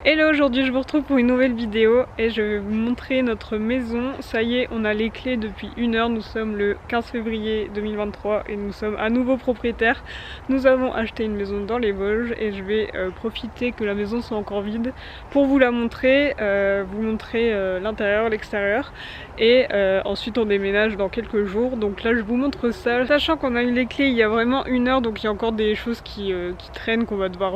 Hello, aujourd'hui je vous retrouve pour une nouvelle vidéo et je vais vous montrer notre maison. Ça y est, on a les clés depuis 1 heure, nous sommes le 15 février 2023 et nous sommes à nouveau propriétaires. Nous avons acheté une maison dans les Vosges et je vais profiter que la maison soit encore vide pour vous la montrer, vous montrer l'intérieur, l'extérieur et ensuite on déménage dans quelques jours. Donc là je vous montre ça, sachant qu'on a eu les clés il y a vraiment 1 heure, donc il y a encore des choses qui traînent qu'on va devoir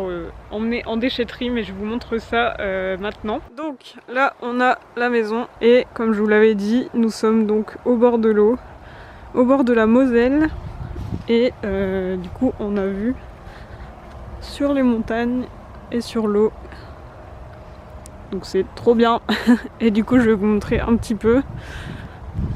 emmener en déchetterie, mais je vous montre ça maintenant. Donc là on a la maison et comme je vous l'avais dit, nous sommes donc au bord de l'eau, au bord de la Moselle et du coup on a vu sur les montagnes et sur l'eau, donc c'est trop bien. Et du coup je vais vous montrer un petit peu.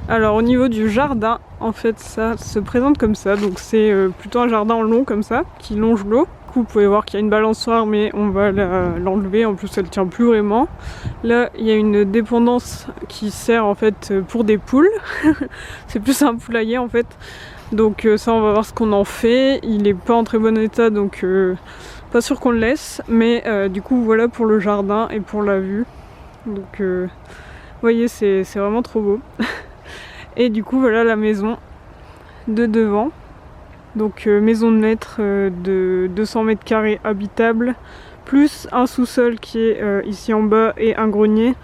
Alors au niveau du jardin, en fait ça se présente comme ça, donc c'est plutôt un jardin long comme ça qui longe l'eau. Vous pouvez voir qu'il y a une balançoire, mais on va l'enlever, en plus elle tient plus vraiment. Là il y a une dépendance qui sert en fait pour des poules. C'est plus un poulailler en fait, donc ça on va voir ce qu'on en fait. Il est pas en très bon état, donc pas sûr qu'on le laisse, mais du coup voilà pour le jardin et pour la vue. Donc vous voyez, c'est vraiment trop beau. Et du coup voilà la maison de devant. Donc maison de maître de 200 mètres carrés habitable, plus un sous-sol qui est ici en bas et un grenier.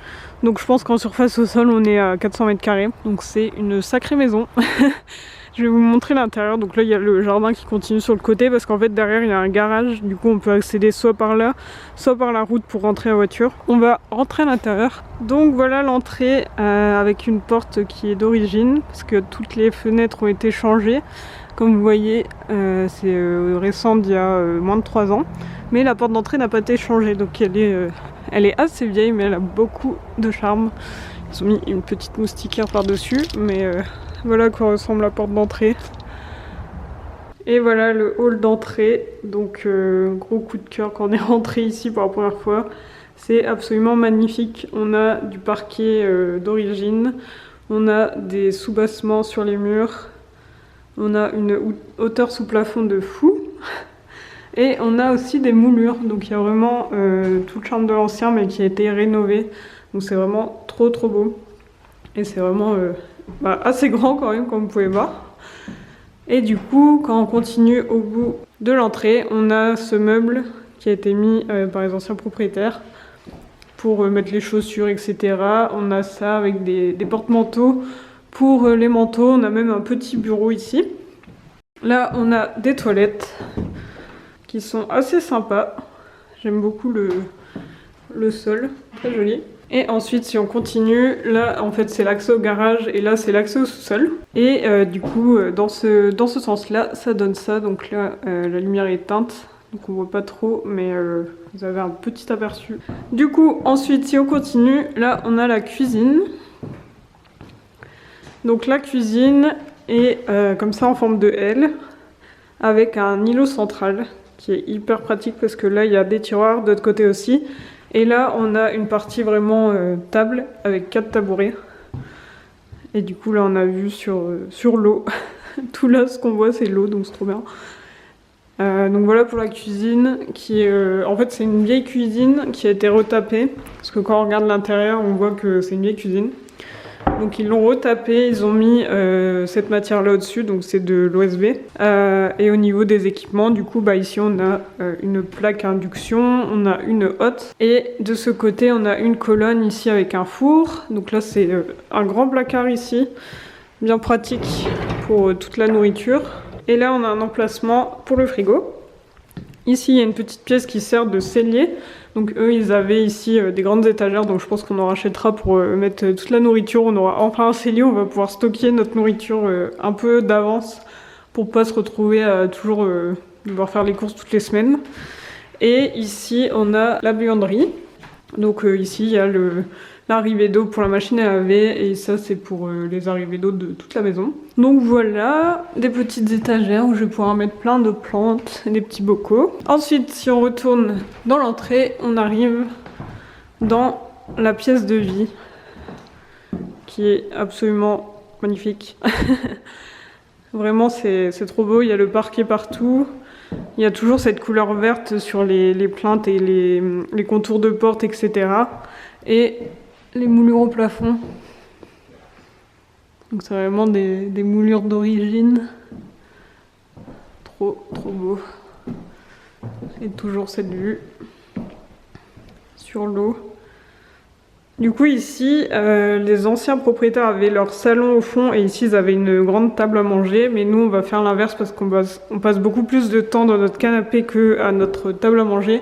Donc je pense qu'en surface au sol on est à 400 mètres carrés. Donc c'est une sacrée maison. Je vais vous montrer l'intérieur. Donc là il y a le jardin qui continue sur le côté parce qu'en fait derrière il y a un garage. Du coup on peut accéder soit par là, soit par la route pour rentrer en voiture. On va rentrer à l'intérieur. Donc voilà l'entrée avec une porte qui est d'origine parce que toutes les fenêtres ont été changées. Comme vous voyez, c'est récent d'il y a moins de 3 ans. Mais la porte d'entrée n'a pas été changée, donc elle est assez vieille, mais elle a beaucoup de charme. Ils ont mis une petite moustiquaire par-dessus, mais voilà à quoi ressemble la porte d'entrée. Et voilà le hall d'entrée, donc gros coup de cœur quand on est rentré ici pour la première fois. C'est absolument magnifique. On a du parquet d'origine, on a des soubassements sur les murs. On a une hauteur sous plafond de fou. Et on a aussi des moulures. Donc il y a vraiment tout le charme de l'ancien mais qui a été rénové. Donc c'est vraiment trop beau. Et c'est vraiment assez grand quand même, comme vous pouvez voir. Et du coup, quand on continue au bout de l'entrée, on a ce meuble qui a été mis par les anciens propriétaires pour mettre les chaussures, etc. On a ça avec des porte-manteaux. Pour les manteaux, on a même un petit bureau ici. Là, on a des toilettes qui sont assez sympas. J'aime beaucoup le sol, très joli. Et ensuite, si on continue, là, en fait, c'est l'accès au garage et là, c'est l'accès au sous-sol. Et du coup, dans ce sens-là, ça donne ça. Donc là, la lumière est éteinte, donc on voit pas trop, mais vous avez un petit aperçu. Du coup, ensuite, si on continue, là, on a la cuisine. Donc la cuisine est comme ça en forme de L avec un îlot central qui est hyper pratique parce que là il y a des tiroirs de l'autre côté aussi. Et là on a une partie vraiment table avec 4 tabourets. Et du coup là on a vu sur l'eau. Tout là ce qu'on voit c'est l'eau, donc c'est trop bien. Donc voilà pour la cuisine qui est, en fait c'est une vieille cuisine qui a été retapée. Parce que quand on regarde l'intérieur on voit que c'est une vieille cuisine. Donc ils l'ont retapé, ils ont mis cette matière là au-dessus, donc c'est de l'OSB. Et au niveau des équipements, du coup ici on a une plaque à induction, on a une hotte. Et de ce côté on a une colonne ici avec un four. Donc là c'est un grand placard ici, bien pratique pour toute la nourriture. Et là on a un emplacement pour le frigo. Ici il y a une petite pièce qui sert de cellier. Donc eux ils avaient ici des grandes étagères, donc je pense qu'on en rachètera pour mettre toute la nourriture. On aura enfin un cellier, on va pouvoir stocker notre nourriture un peu d'avance pour pas se retrouver à toujours devoir faire les courses toutes les semaines. Et ici on a la buanderie. Donc ici il y a l'arrivée d'eau pour la machine à laver et ça c'est pour les arrivées d'eau de toute la maison. Donc voilà, des petites étagères où je vais pouvoir mettre plein de plantes et des petits bocaux. Ensuite si on retourne dans l'entrée, on arrive dans la pièce de vie qui est absolument magnifique. Vraiment c'est trop beau, il y a le parquet partout. Il y a toujours cette couleur verte sur les plinthes et les contours de porte, etc. Et les moulures au plafond. Donc c'est vraiment des moulures d'origine. Trop beau. Et toujours cette vue sur l'eau. Du coup ici, les anciens propriétaires avaient leur salon au fond et ici ils avaient une grande table à manger. Mais nous on va faire l'inverse parce qu'on passe beaucoup plus de temps dans notre canapé qu'à notre table à manger.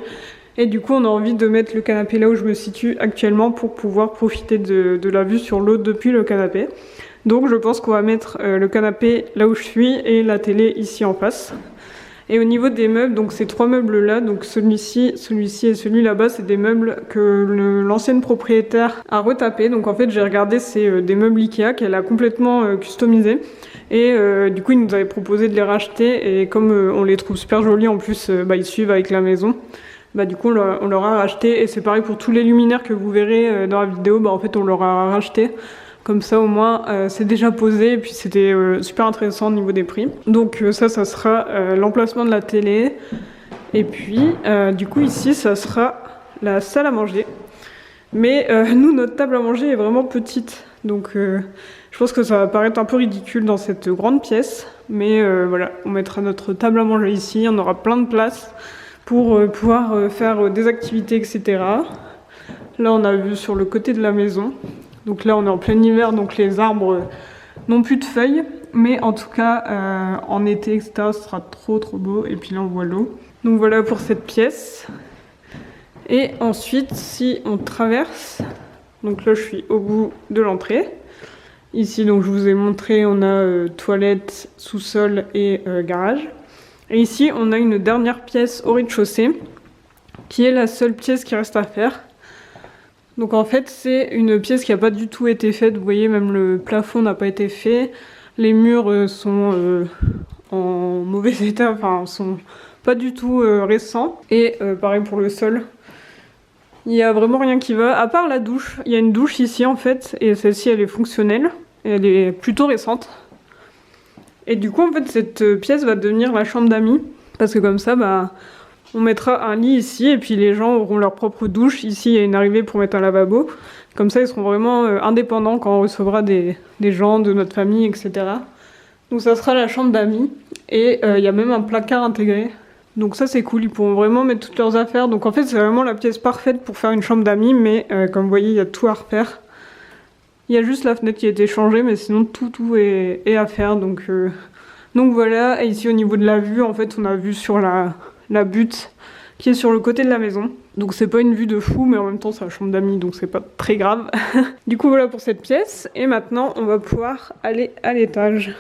Et du coup on a envie de mettre le canapé là où je me situe actuellement pour pouvoir profiter de la vue sur l'eau depuis le canapé. Donc je pense qu'on va mettre le canapé là où je suis et la télé ici en face. Et au niveau des meubles, donc ces 3 meubles là, donc celui-ci et celui là-bas, c'est des meubles que l'ancienne propriétaire a retapé. Donc en fait j'ai regardé, c'est des meubles Ikea qu'elle a complètement customisés. Et du coup il nous avait proposé de les racheter et comme on les trouve super jolis en plus, ils suivent avec la maison. Du coup on leur a racheté et c'est pareil pour tous les luminaires que vous verrez dans la vidéo, en fait on leur a racheté. Comme ça au moins c'est déjà posé et puis c'était super intéressant au niveau des prix. Donc ça sera l'emplacement de la télé. Et puis du coup ici ça sera la salle à manger. Mais nous notre table à manger est vraiment petite. Donc je pense que ça va paraître un peu ridicule dans cette grande pièce. Mais voilà, on mettra notre table à manger ici, on aura plein de place pour pouvoir faire des activités, etc. Là on a vu sur le côté de la maison. Donc là on est en plein hiver, donc les arbres n'ont plus de feuilles. Mais en tout cas en été, etc. ce sera trop beau. Et puis là on voit l'eau. Donc voilà pour cette pièce. Et ensuite si on traverse, donc là je suis au bout de l'entrée. Ici donc je vous ai montré, on a toilette, sous-sol et garage. Et ici on a une dernière pièce au rez-de-chaussée qui est la seule pièce qui reste à faire. Donc en fait c'est une pièce qui n'a pas du tout été faite, vous voyez même le plafond n'a pas été fait, les murs sont en mauvais état, enfin sont pas du tout récents. Et pareil pour le sol, il n'y a vraiment rien qui va, à part la douche. Il y a une douche ici en fait et celle-ci elle est fonctionnelle, et elle est plutôt récente. Et du coup en fait cette pièce va devenir la chambre d'amis, parce que comme ça on mettra un lit ici et puis les gens auront leur propre douche. Ici il y a une arrivée pour mettre un lavabo. Comme ça ils seront vraiment indépendants quand on recevra des gens de notre famille, etc. Donc ça sera la chambre d'amis. Et il y a même un placard intégré. Donc ça c'est cool, ils pourront vraiment mettre toutes leurs affaires. Donc en fait c'est vraiment la pièce parfaite pour faire une chambre d'amis. Mais comme vous voyez il y a tout à refaire. Il y a juste la fenêtre qui a été changée, mais sinon tout est à faire. Donc voilà, et ici au niveau de la vue, en fait on a vue sur la butte qui est sur le côté de la maison. Donc c'est pas une vue de fou, mais en même temps c'est la chambre d'amis, donc c'est pas très grave. Du coup voilà pour cette pièce, et maintenant on va pouvoir aller à l'étage.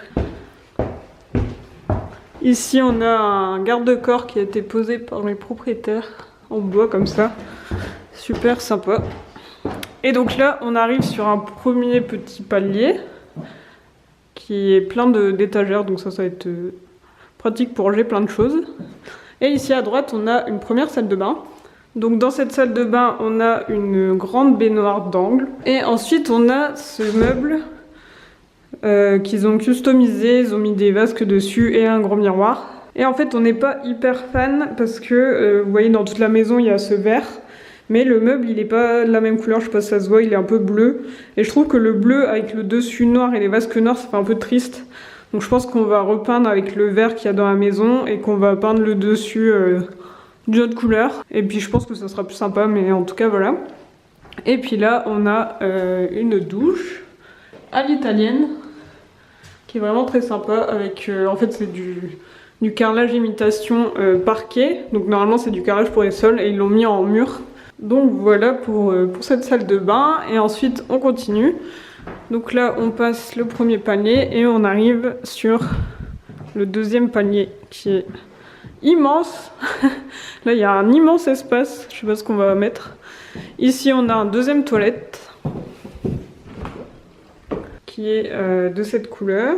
Ici on a un garde-corps qui a été posé par les propriétaires en bois comme ça, super sympa. Et donc là on arrive sur un premier petit palier qui est plein d'étagères, donc ça va être pratique pour ranger plein de choses. Et ici à droite on a une première salle de bain. Donc dans cette salle de bain on a une grande baignoire d'angle. Et ensuite on a ce meuble qu'ils ont customisé, ils ont mis des vasques dessus et un grand miroir. Et en fait on n'est pas hyper fan parce que vous voyez dans toute la maison il y a ce vert. Mais le meuble il est pas de la même couleur, je sais pas si ça se voit, il est un peu bleu. Et je trouve que le bleu avec le dessus noir et les vasques noires ça fait un peu triste. Donc je pense qu'on va repeindre avec le vert qu'il y a dans la maison et qu'on va peindre le dessus d'une autre couleur. Et puis je pense que ça sera plus sympa, mais en tout cas voilà. Et puis là on a une douche à l'italienne qui est vraiment très sympa avec en fait c'est du carrelage imitation parquet. Donc normalement c'est du carrelage pour les sols et ils l'ont mis en mur. Donc voilà pour cette salle de bain. Et ensuite on continue. Donc là on passe le premier palier et on arrive sur le deuxième palier qui est immense. Là il y a un immense espace, je sais pas ce qu'on va mettre. Ici on a un deuxième toilette qui est de cette couleur.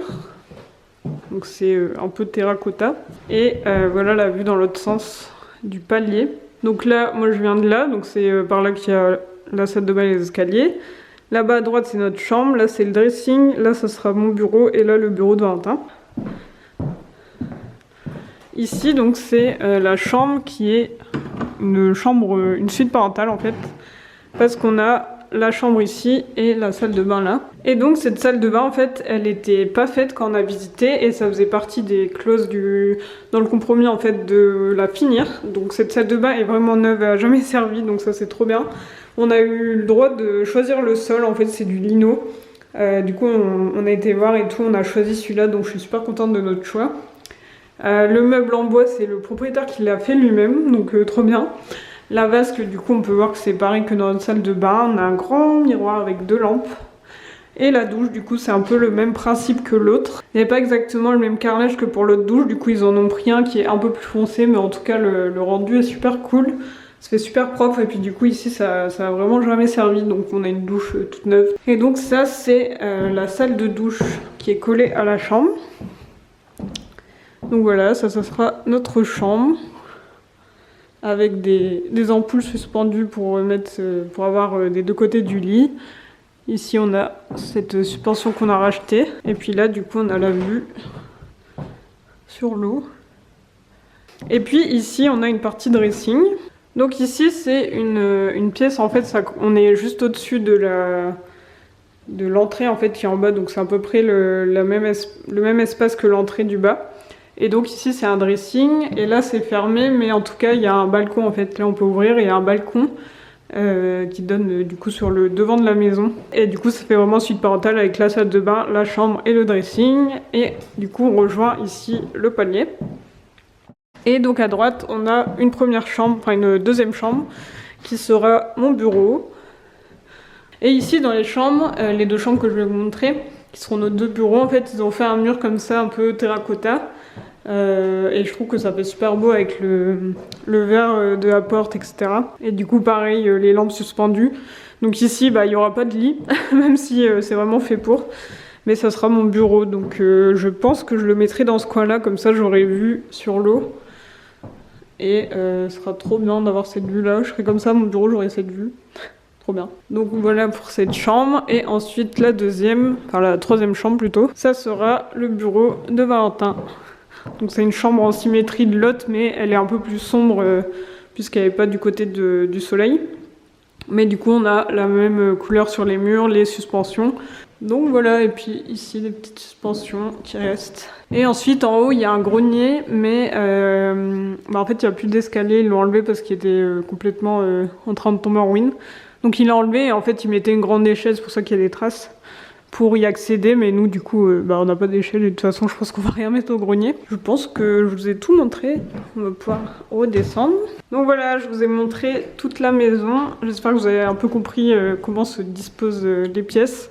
Donc c'est un peu terracotta. Et voilà la vue dans l'autre sens du palier. Donc là moi je viens de là, donc c'est par là qu'il y a la salle de bain et les escaliers. Là-bas à droite c'est notre chambre, là c'est le dressing, là ça sera mon bureau et là le bureau de Valentin. Ici donc c'est la chambre qui est une suite parentale en fait, parce qu'on a la chambre ici et la salle de bain là. Et donc cette salle de bain en fait elle était pas faite quand on a visité et ça faisait partie des clauses dans le compromis en fait de la finir. Donc cette salle de bain est vraiment neuve, elle a jamais servi, donc ça c'est trop bien. On a eu le droit de choisir le sol, en fait c'est du lino. Du coup on a été voir et tout, on a choisi celui-là, donc je suis super contente de notre choix. Le meuble en bois c'est le propriétaire qui l'a fait lui-même, donc trop bien. La vasque, du coup, on peut voir que c'est pareil que dans notre salle de bain. On a un grand miroir avec 2 lampes. Et la douche, du coup, c'est un peu le même principe que l'autre. Il n'y a pas exactement le même carrelage que pour l'autre douche. Du coup, ils en ont pris un qui est un peu plus foncé. Mais en tout cas, le rendu est super cool. Ça fait super propre. Et puis, du coup, ici, ça a vraiment jamais servi. Donc, on a une douche toute neuve. Et donc, ça, c'est la salle de douche qui est collée à la chambre. Donc, voilà, ça sera notre chambre. Avec des ampoules suspendues pour avoir des deux côtés du lit. Ici on a cette suspension qu'on a rachetée. Et puis là du coup on a la vue sur l'eau. Et puis ici on a une partie dressing. Donc ici c'est une pièce en fait, on est juste au-dessus de l'entrée en fait qui est en bas. Donc c'est à peu près le même espace que l'entrée du bas. Et donc ici c'est un dressing et là c'est fermé, mais en tout cas il y a un balcon en fait, là on peut ouvrir et il y a un balcon qui donne du coup sur le devant de la maison. Et du coup ça fait vraiment suite parentale avec la salle de bain, la chambre et le dressing. Et du coup on rejoint ici le palier. Et donc à droite on a une première chambre, enfin une deuxième chambre qui sera mon bureau. Et ici dans les chambres, les 2 chambres que je vais vous montrer, qui seront nos 2 bureaux, en fait ils ont fait un mur comme ça un peu terracotta. Et je trouve que ça fait super beau avec le verre de la porte, etc. Et du coup pareil, les lampes suspendues. Donc ici il n'y aura pas de lit, même si c'est vraiment fait pour. Mais ça sera mon bureau, donc je pense que je le mettrai dans ce coin là, comme ça j'aurai vue sur l'eau. Et ce sera trop bien d'avoir cette vue là, je serai comme ça, mon bureau j'aurai cette vue. Trop bien. Donc voilà pour cette chambre. Et ensuite la troisième chambre plutôt, ça sera le bureau de Valentin. Donc c'est une chambre en symétrie de l'autre, mais elle est un peu plus sombre puisqu'elle n'est pas du côté du soleil. Mais du coup on a la même couleur sur les murs, les suspensions. Donc voilà, et puis ici des petites suspensions qui restent. Et ensuite en haut il y a un grenier, mais en fait il n'y a plus d'escalier, ils l'ont enlevé parce qu'il était complètement en train de tomber en ruine. Donc il l'a enlevé et en fait il mettait une grande échelle, c'est pour ça qu'il y a des traces pour y accéder, mais nous du coup on n'a pas d'échelle et de toute façon je pense qu'on va rien mettre au grenier. Je pense que je vous ai tout montré, on va pouvoir redescendre. Donc voilà, je vous ai montré toute la maison, j'espère que vous avez un peu compris comment se disposent les pièces.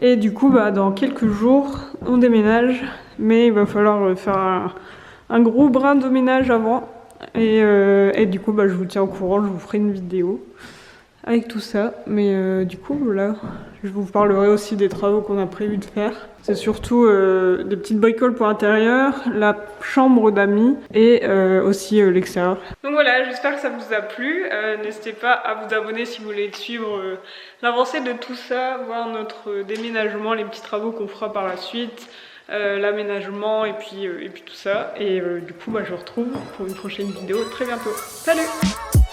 Et du coup dans quelques jours on déménage, mais il va falloir faire un gros brin de ménage avant. Et du coup je vous tiens au courant, je vous ferai une vidéo avec tout ça, mais du coup voilà, je vous parlerai aussi des travaux qu'on a prévu de faire. C'est surtout des petites bricoles pour l'intérieur, la chambre d'amis et aussi l'extérieur. Donc voilà, j'espère que ça vous a plu. N'hésitez pas à vous abonner si vous voulez suivre l'avancée de tout ça, voir notre déménagement, les petits travaux qu'on fera par la suite, l'aménagement et puis tout ça. Et du coup je vous retrouve pour une prochaine vidéo très bientôt. Salut!